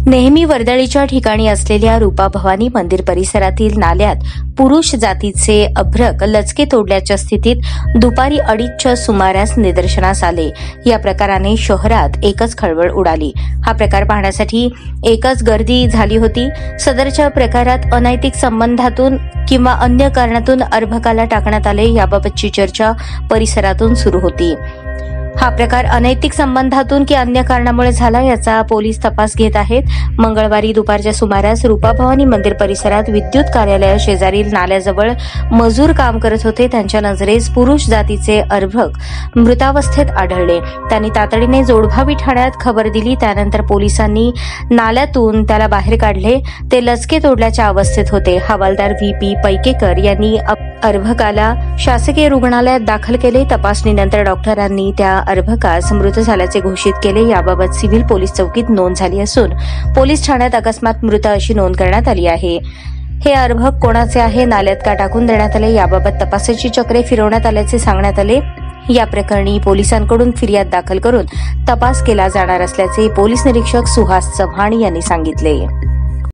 नेहमी वर्दळीच्या ठिकाणी असलेल्या रूपा भवानी मंदिर परिसरातील नाल्यात पुरुष जातीचे अभ्रक लचके तोडल्याच्या स्थितीत दुपारी 2:30च्या सुमारास निदर्शनास आले। या प्रकाराने शहरात एकच खळबळ उडाली। हा प्रकार पाहण्यासाठी एकच गर्दी झाली होती। सदरच्या प्रकारात अनैतिक संबंधातून किंवा अन्य कारणातून अर्भकाला टाकण्यात आले याबाबतची चर्चा परिसरातून सुरू होती। हा प्रकार अनैतिक संबंधातून की अन्य कारणामुळे झाला याचा पोलीस तपास घेत आहेत। मंगळवारी दुपारच्या सुमारास रूपा भवानी मंदिर परिसरात विद्युत कार्यालयाशेजारील नाल्याजवळ मजूर काम करत होते। त्यांच्या नजरेस पुरुष जातीचे अर्भक मृतावस्थेत आढळले। त्यांनी तातडीने जोडभावी ठाण्यात खबर दिली। त्यानंतर पोलिसांनी नाल्यातून त्याला बाहेर काढले। ते लचके तोडल्याच्या अवस्थेत होते। हवालदार व्ही.पी. पैकेकर यांनी अर्भकाला शासकीय रुग्णालयात दाखल केले। तपासणीनंतर डॉक्टरांनी त्या अर्भकास मृत झाल्याचे घोषित केले। याबाबत सिव्हिल पोलीस चौकीत नोंद झाली असून पोलीस ठाण्यात अकस्मात मृत अशी नोंद करण्यात आली आहे। हे अर्भक कोणाचे आहे, नाल्यात का टाकून देण्यात आले याबाबत तपासाची चक्रे फिरवण्यात आल्याचे सांगण्यात आले। या प्रकरणी पोलिसांकडून फिर्याद दाखल करून तपास केला जाणार असल्याचे पोलीस निरीक्षक सुहास चव्हाण यांनी सांगितले।